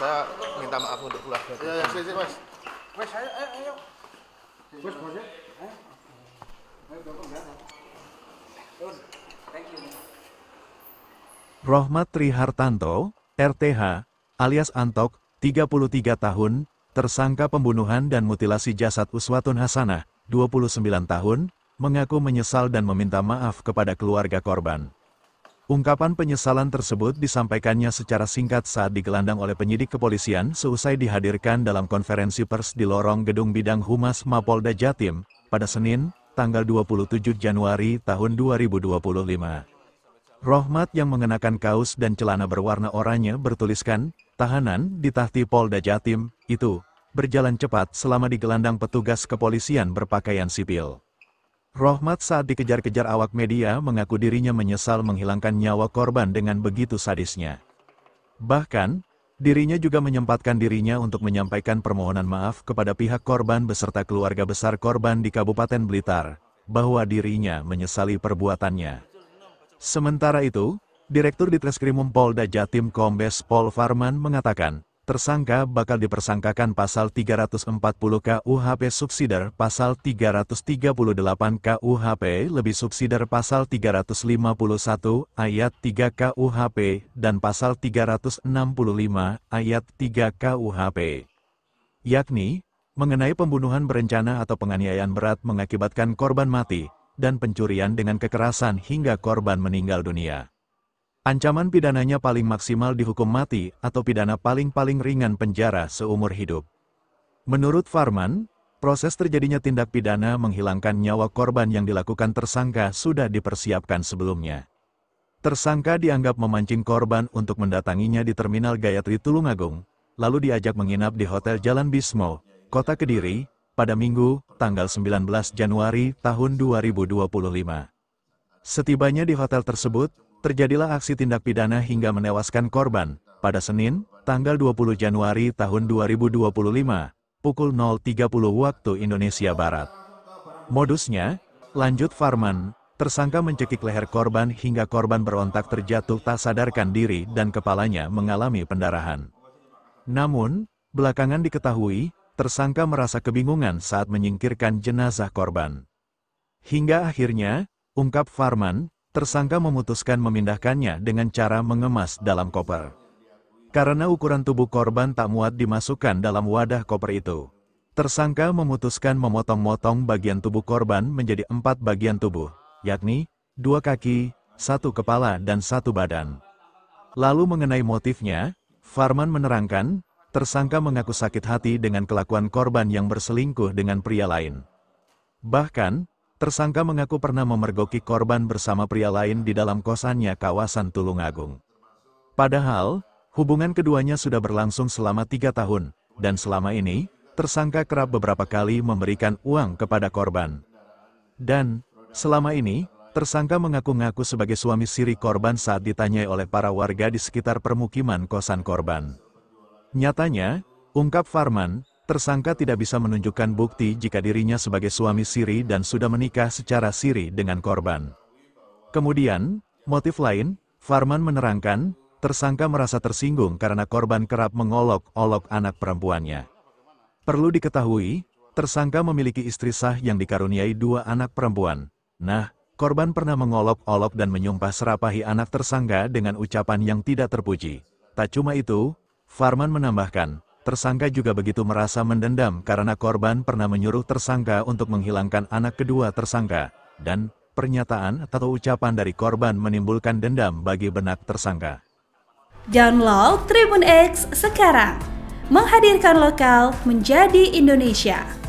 Saya minta maaf untuk keluarga. Ya, sini, Mas. Wes, ayo. Wes, Mas. Ayo, Thank you. Rohmat Trihartanto, RTH, alias Antok, 33 tahun, tersangka pembunuhan dan mutilasi jasad Uswatun Hasanah, 29 tahun, mengaku menyesal dan meminta maaf kepada keluarga korban. Ungkapan penyesalan tersebut disampaikannya secara singkat saat digelandang oleh penyidik kepolisian seusai dihadirkan dalam konferensi pers di lorong gedung bidang Humas Mapolda Jatim, pada Senin, tanggal 27 Januari tahun 2025. Rohmat yang mengenakan kaos dan celana berwarna oranye bertuliskan, tahanan di Tahti Polda Jatim, itu, berjalan cepat selama digelandang petugas kepolisian berpakaian sipil. Rohmat saat dikejar-kejar awak media mengaku dirinya menyesal menghilangkan nyawa korban dengan begitu sadisnya. Bahkan, dirinya juga menyempatkan dirinya untuk menyampaikan permohonan maaf kepada pihak korban beserta keluarga besar korban di Kabupaten Blitar, bahwa dirinya menyesali perbuatannya. Sementara itu, Direktur Ditreskrimum Polda Jatim Kombes Pol Farman mengatakan, tersangka bakal dipersangkakan pasal 340 KUHP subsider, pasal 338 KUHP lebih subsider, pasal 351 ayat 3 KUHP, dan pasal 365 ayat 3 KUHP. Yakni, mengenai pembunuhan berencana atau penganiayaan berat mengakibatkan korban mati, dan pencurian dengan kekerasan hingga korban meninggal dunia. Ancaman pidananya paling maksimal dihukum mati atau pidana paling ringan penjara seumur hidup. Menurut Farman, proses terjadinya tindak pidana menghilangkan nyawa korban yang dilakukan tersangka sudah dipersiapkan sebelumnya. Tersangka dianggap memancing korban untuk mendatanginya di Terminal Gayatri Tulungagung, lalu diajak menginap di Hotel Jalan Bismo, Kota Kediri, pada Minggu, tanggal 19 Januari tahun 2025. Setibanya di hotel tersebut, terjadilah aksi tindak pidana hingga menewaskan korban, pada Senin, tanggal 20 Januari tahun 2025, pukul 0.30 waktu Indonesia Barat. Modusnya, lanjut Farman, tersangka mencekik leher korban hingga korban berontak terjatuh tak sadarkan diri dan kepalanya mengalami pendarahan. Namun, belakangan diketahui, tersangka merasa kebingungan saat menyingkirkan jenazah korban. Hingga akhirnya, ungkap Farman, tersangka memutuskan memindahkannya dengan cara mengemas dalam koper. Karena ukuran tubuh korban tak muat dimasukkan dalam wadah koper itu, tersangka memutuskan memotong-motong bagian tubuh korban menjadi 4 bagian tubuh, yakni 2 kaki, 1 kepala dan 1 badan. Lalu mengenai motifnya, Farman menerangkan, tersangka mengaku sakit hati dengan kelakuan korban yang berselingkuh dengan pria lain. Bahkan, tersangka mengaku pernah memergoki korban bersama pria lain di dalam kosannya kawasan Tulungagung. Padahal, hubungan keduanya sudah berlangsung selama 3 tahun, dan selama ini, tersangka kerap beberapa kali memberikan uang kepada korban. Dan, selama ini, tersangka mengaku-ngaku sebagai suami siri korban saat ditanyai oleh para warga di sekitar permukiman kosan korban. Nyatanya, ungkap Farman, tersangka tidak bisa menunjukkan bukti jika dirinya sebagai suami siri dan sudah menikah secara siri dengan korban. Kemudian, motif lain, Farman menerangkan, tersangka merasa tersinggung karena korban kerap mengolok-olok anak perempuannya. Perlu diketahui, tersangka memiliki istri sah yang dikaruniai 2 anak perempuan. Nah, korban pernah mengolok-olok dan menyumpah serapahi anak tersangka dengan ucapan yang tidak terpuji. Tak cuma itu, Farman menambahkan, tersangka juga begitu merasa mendendam karena korban pernah menyuruh tersangka untuk menghilangkan anak kedua tersangka, dan pernyataan atau ucapan dari korban menimbulkan dendam bagi benak tersangka. Download Tribun X sekarang, menghadirkan lokal menjadi Indonesia.